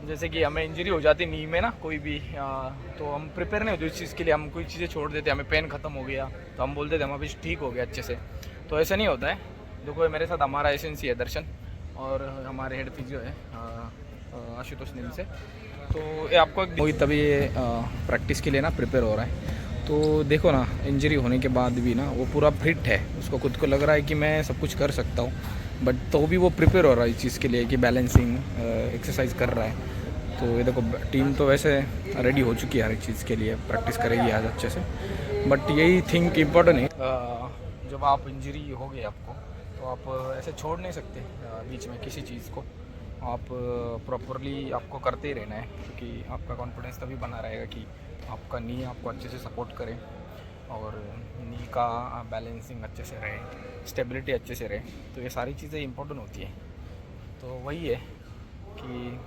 जैसे कि हमें इंजरी हो जाती नी में ना कोई भी तो हम प्रिपेयर नहीं होते इस चीज़ के लिए, हम कोई चीज़ें छोड़ देते, हमें पेन ख़त्म हो गया तो हम बोलते थे हम अभी ठीक हो गया अच्छे से। तो ऐसा नहीं होता है। देखो मेरे साथ हमारा एसेंसी है दर्शन और हमारे हेड फिजियो है आशुतोष नील से। तो ये आपको मोहित अभी प्रैक्टिस के लिए ना प्रिपेयर हो रहा है। तो देखो ना इंजरी होने के बाद भी ना वो पूरा फिट है, उसको खुद को लग रहा है कि मैं सब कुछ कर सकता हूँ, बट तो भी वो प्रिपेयर हो रहा है इस चीज़ के लिए कि बैलेंसिंग एक्सरसाइज कर रहा है। तो ये देखो टीम तो वैसे रेडी हो चुकी है हर एक चीज़ के लिए, प्रैक्टिस करेगी आज अच्छे से। बट यही थिंक इम्पोर्टेंट है, जब आप इंजरी हो गई आपको तो आप ऐसे छोड़ नहीं सकते बीच में किसी चीज़ को, आप प्रॉपरली आपको करते ही रहना है, क्योंकि आपका कॉन्फिडेंस तभी बना रहेगा कि आपका नी आपको अच्छे से सपोर्ट करे और नी का बैलेंसिंग अच्छे से रहे, स्टेबिलिटी अच्छे से रहे। तो ये सारी चीज़ें इंपॉर्टेंट होती है। तो वही है कि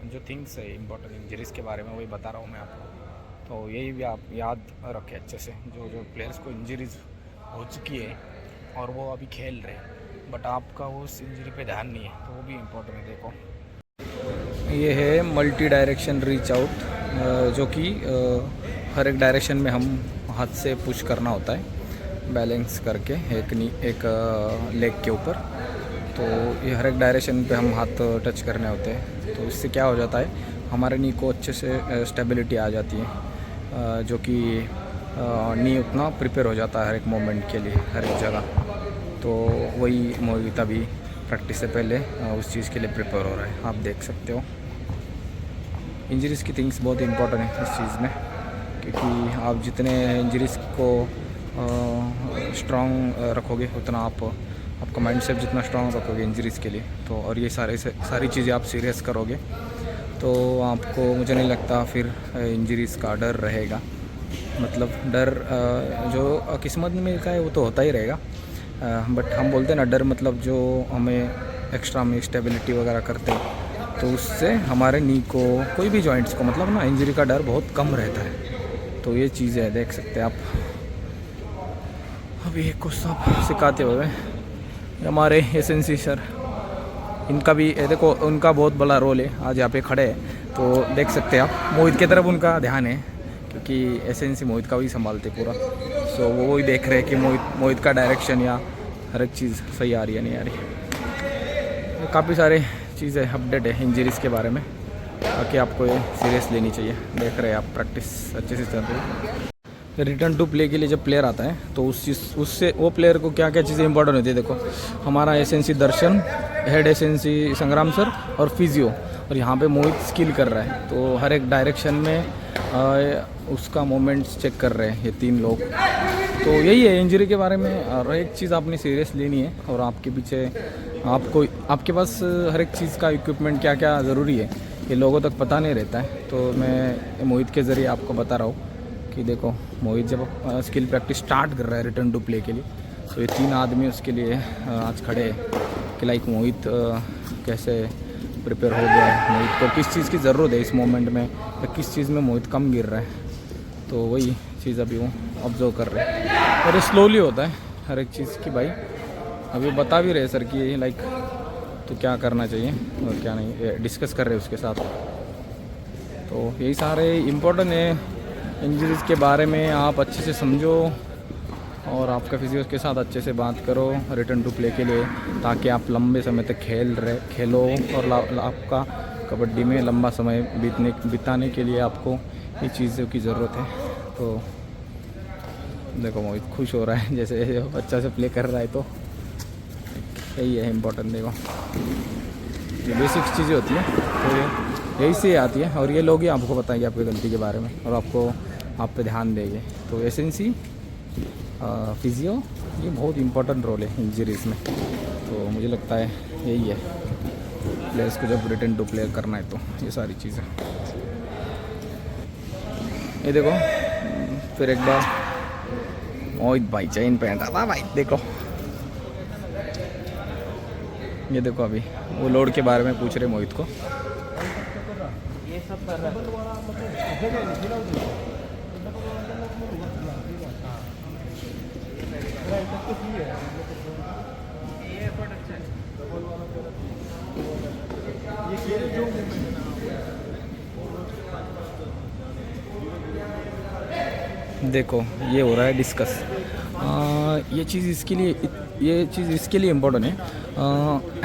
जो थिंग्स है इम्पोर्टेंट इंजरीज़ के बारे में वही बता रहा हूँ मैं आपको। तो यही भी आप याद रखें अच्छे से, जो जो प्लेयर्स को इंजरीज हो चुकी है और वो अभी खेल रहे हैं बट आपका उस इंजरी पे ध्यान नहीं है, तो वो भी इम्पोर्टेंट है। देखो ये है मल्टी डायरेक्शन रीच आउट, जो कि हर एक डायरेक्शन में हम हाथ से पुश करना होता है बैलेंस करके एक लेग के ऊपर। तो ये हर एक डायरेक्शन पे हम हाथ टच करने होते हैं। तो इससे क्या हो जाता है, हमारे नी को अच्छे से स्टेबिलिटी आ जाती है, जो कि नी उतना प्रिपेयर हो जाता है हर एक मोमेंट के लिए हर एक जगह। तो वही मोहित अभी प्रैक्टिस से पहले उस चीज़ के लिए प्रिपेयर हो रहा है, आप देख सकते हो। इंजरीज़ की थिंग्स बहुत इंपॉर्टेंट है इस चीज़ में, क्योंकि आप जितने इंजरीज़ को स्ट्रॉन्ग रखोगे उतना आपका माइंडसेट जितना स्ट्रॉन्ग रखोगे इंजरीज़ के लिए, तो और ये सारी चीज़ें आप सीरियस करोगे तो आपको मुझे नहीं लगता फिर इंजरीज़ का डर रहेगा। मतलब डर जो किस्मत में का है वो तो होता ही रहेगा, बट हम बोलते हैं ना डर मतलब जो हमें एक्स्ट्रा में स्टेबिलिटी वगैरह करते हैं, तो उससे हमारे नी को कोई भी जॉइंट्स को मतलब ना इंजरी का डर बहुत कम रहता है। तो ये चीज़ है, देख सकते हैं आप। अभी एक को सब सिखाते हुए हमारे एसेंसी सर, इनका भी देखो उनका बहुत बड़ा रोल है, आज यहाँ पे खड़े हैं तो देख सकते हैं आप। मोहित की तरफ उनका ध्यान है क्योंकि एसेंसी मोहित का भी संभालते पूरा। सो वो ही देख रहे हैं कि मोहित का डायरेक्शन या हर एक चीज़ सही आ रही है नहीं आ रही। काफ़ी सारे चीज़ें अपडेट है इंजरीज़ के बारे में, ताकि आपको ये सीरियस लेनी चाहिए। देख रहे हैं आप प्रैक्टिस अच्छे से चल रही है। रिटर्न टू प्ले के लिए जब प्लेयर आता है तो उससे वो प्लेयर को क्या क्या चीज़ें इंपॉर्टेंट होती है। देखो हमारा एसेंसी दर्शन, हेड एसेंसी संग्राम सर और फिजियो, और यहाँ पे मोहित स्किल कर रहा है, तो हर एक डायरेक्शन में उसका मोमेंट्स चेक कर रहे हैं ये 3 लोग। तो यही है इंजरी के बारे में। और एक चीज़ आपने सीरियस लेनी है, और आपके पीछे आपके पास हर एक चीज़ का इक्विपमेंट क्या क्या ज़रूरी है ये लोगों तक पता नहीं रहता है। तो मैं मोहित के ज़रिए आपको बता रहा हूँ कि देखो मोहित जब स्किल प्रैक्टिस स्टार्ट कर रहा है रिटर्न टू प्ले के लिए, तो ये 3 आदमी उसके लिए आज खड़े हैं कि लाइक मोहित कैसे प्रिपेयर हो गया है, मोहित को किस चीज़ की ज़रूरत है इस मोमेंट में, या किस चीज़ में मोहित कम गिर रहा है। तो वही चीज़ अभी वो ऑब्जर्व कर रहे हैं, और ये स्लोली होता है हर एक चीज़ की। भाई अभी बता भी रहे सर कि लाइक तो क्या करना चाहिए और क्या नहीं, डिस्कस कर रहे हैं उसके साथ। तो यही सारे इम्पोर्टेंट है इंजरीज़ के बारे में, आप अच्छे से समझो और आपका फिजियो के साथ अच्छे से बात करो रिटर्न टू प्ले के लिए, ताकि आप लंबे समय तक खेलो और आपका कबड्डी में लंबा समय बिताने के लिए आपको ये चीज़ों की ज़रूरत है। तो देखो मोहित खुश हो रहा है जैसे अच्छा से प्ले कर रहा है, तो यही है इम्पोर्टेंट। देखो ये बेसिक चीज़ें होती हैं, तो यही से आती है, और ये लोग ही आपको बताएंगे आपकी गलती के बारे में और आपको आप पे ध्यान देंगे। तो एसेंसी फिजियो ये बहुत इम्पोर्टेंट रोल है इंजरीज़ में। तो मुझे लगता है यही है प्लेयर्स को जब रिटर्न टू प्ले करना है, तो ये सारी चीज़ें। ये देखो फिर एक बार मोहित भाई चेन पहन रहा था भाई, देखो ये देखो अभी वो लोड के बारे में पूछ रहे मोहित को। ये सब कर रहा है। देखो ये हो रहा है डिस्कस। ये चीज़ इसके लिए इम्पोर्टेंट है।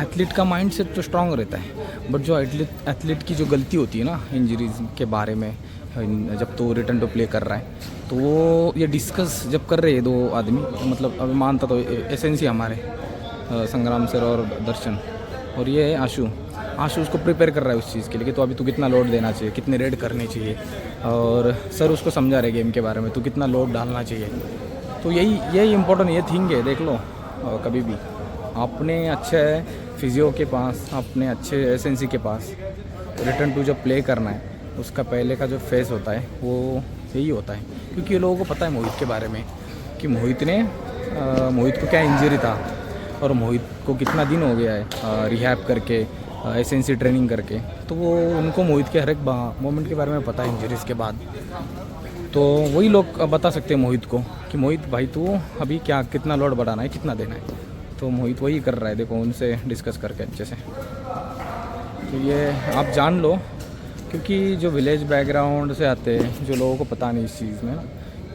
एथलीट का माइंडसेट तो स्ट्रांग रहता है, बट जो एथलीट की जो गलती होती है ना इंजरीज के बारे में, जब तो रिटर्न टू प्ले कर रहा है तो वो ये डिस्कस जब कर रहे हैं दो आदमी, मतलब अभी मानता तो एसेंसी हमारे संग्राम सर और दर्शन, और ये है आशु उसको प्रिपेयर कर रहा है उस चीज़ के लिए कि तो अभी तू कितना लोड देना चाहिए, कितने रेड करने चाहिए, और सर उसको समझा रहे गेम के बारे में, तू कितना लोड डालना चाहिए। तो यही इम्पोर्टेंट ये थिंग है। देख लो कभी भी अपने अच्छे फिजियो के पास, अपने अच्छे एसेंसी के पास रिटर्न टू जब प्ले करना है, उसका पहले का जो फेस होता है वो यही होता है, क्योंकि ये लोगों को पता है मोहित के बारे में कि मोहित को क्या इंजरी था और मोहित को कितना दिन हो गया है रिहैब करके, एसेंसी ट्रेनिंग करके। तो वो उनको मोहित के हर एक मोमेंट के बारे में पता है इंजरीज़ के बाद। तो वही लोग बता सकते हैं मोहित को कि मोहित भाई तू अभी कितना लोड बढ़ाना है, कितना देना है। तो मोहित वही कर रहा है, देखो उनसे डिस्कस करके अच्छे से। तो ये आप जान लो, क्योंकि जो विलेज बैकग्राउंड से आते हैं, जो लोगों को पता नहीं इस चीज़ में,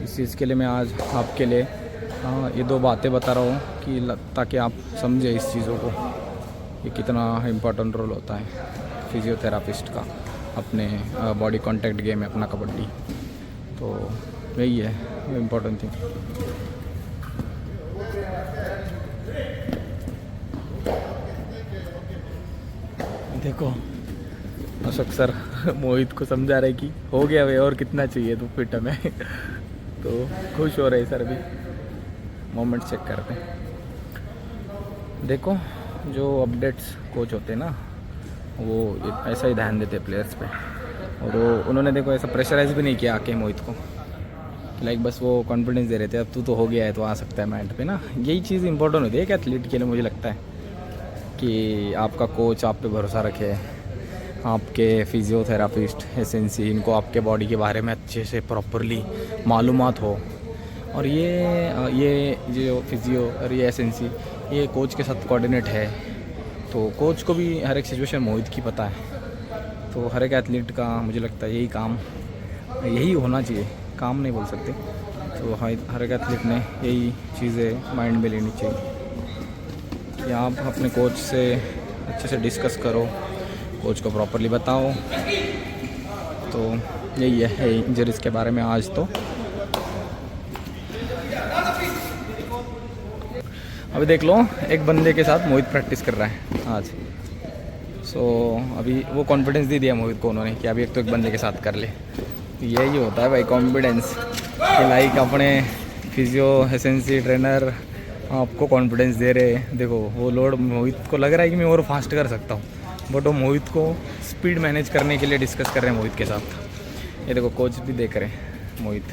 इस चीज़ के लिए मैं आज आपके लिए ये दो बातें बता रहा हूँ कि ताकि आप समझे इस चीज़ों को, ये कितना इम्पोर्टेंट रोल होता है फिजियोथेरापिस्ट का अपने बॉडी कांटेक्ट गेम में, अपना कबड्डी। तो यही है इम्पोर्टेंट थिंग। देखो अशोक सर मोहित को समझा रहे कि हो गया भाई, और कितना चाहिए तो फिट हमें तो खुश हो रहे सर भी। मोमेंट चेक करते हैं। देखो जो अपडेट्स कोच होते हैं ना, वो ऐसा ही ध्यान देते प्लेयर्स पे, और उन्होंने देखो ऐसा प्रेशराइज भी नहीं किया आके मोहित को, लाइक बस वो कॉन्फिडेंस दे रहे थे, अब तू तो हो गया है तो आ सकता है मैट पे ना। यही चीज़ इंपॉर्टेंट होती है एक एथलीट के लिए। मुझे लगता है कि आपका कोच आप पे भरोसा रखे, आपके फिजियोथेरापिस्ट एसेंसी, इनको आपके बॉडी के बारे में अच्छे से प्रॉपरली मालूमात हो, और ये जो फिजियो और ये एसेंसी ये कोच के साथ कोऑर्डिनेट है। तो कोच को भी हर एक सिचुएशन मोहित की पता है। तो हर एक एथलीट का मुझे लगता है यही होना चाहिए, काम नहीं बोल सकते। तो हर एक एथलीट ने यही चीज़ें माइंड में लेनी चाहिए कि आप अपने कोच से अच्छे से डिस्कस करो, कोच को प्रॉपरली बताओ। तो यही है इंजरीज़ के बारे में आज। तो अभी देख लो एक बंदे के साथ मोहित प्रैक्टिस कर रहा है आज। सो अभी वो कॉन्फिडेंस दे दिया मोहित को उन्होंने कि अभी एक बंदे के साथ कर ले। यही होता है भाई कॉन्फिडेंस, कि लाइक अपने फिजियो एसेंसी ट्रेनर आपको कॉन्फिडेंस दे रहे। देखो वो लोड मोहित को लग रहा है कि मैं और फास्ट कर सकता हूँ, बट वो मोहित को स्पीड मैनेज करने के लिए डिस्कस कर रहे हैं मोहित के साथ। ये देखो कोच भी देख रहे हैं मोहित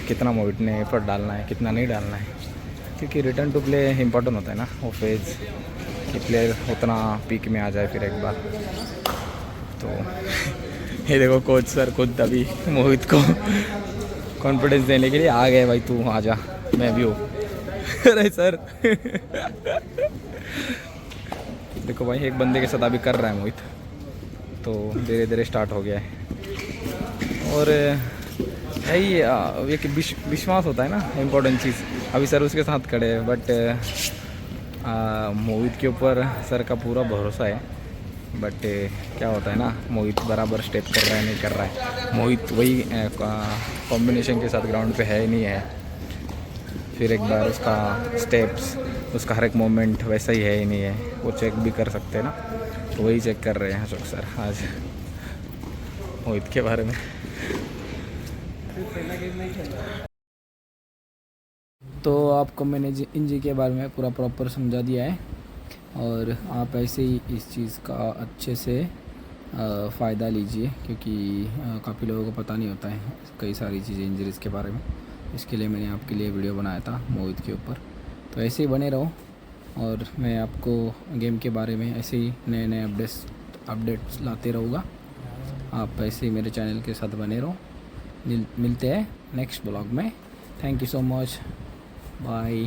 कितना मोहित ने एफर्ट डालना है, कितना नहीं डालना है, क्योंकि रिटर्न टू प्ले इंपॉर्टेंट होता है ना वो फेज़, कि प्लेयर उतना पीक में आ जाए फिर एक बार। तो ये देखो कोच सर खुद अभी मोहित को कॉन्फिडेंस देने के लिए आ गए, भाई तू आ जा, मैं भी हूँ अरे सर देखो भाई एक बंदे के साथ अभी कर रहा है मोहित, तो धीरे धीरे स्टार्ट हो गया है। और यही एक विश्वास होता है ना इम्पोर्टेंट चीज़। अभी सर उसके साथ खड़े हैं, बट मोहित के ऊपर सर का पूरा भरोसा है। बट क्या होता है ना, मोहित बराबर स्टेप कर रहा है नहीं कर रहा है, मोहित वही कॉम्बिनेशन के साथ ग्राउंड पे है नहीं है, फिर एक बार उसका स्टेप्स, उसका हर एक मोमेंट वैसा ही है ही नहीं है, वो चेक भी कर सकते हैं ना। तो वही चेक कर रहे हैं अशोक सर आज मोहित के बारे में। तो आपको मैंने इंजरी के बारे में पूरा प्रॉपर समझा दिया है, और आप ऐसे ही इस चीज़ का अच्छे से फ़ायदा लीजिए, क्योंकि काफ़ी लोगों को पता नहीं होता है कई सारी चीज़ें इंजरीज़ के बारे में। इसके लिए मैंने आपके लिए वीडियो बनाया था मोहित के ऊपर। तो ऐसे ही बने रहो, और मैं आपको गेम के बारे में ऐसे ही नए नए अपडेट्स लाते रहूँगा। आप ऐसे ही मेरे चैनल के साथ बने रहो। मिलते हैं नेक्स्ट ब्लॉग में। Thank you so much, bye.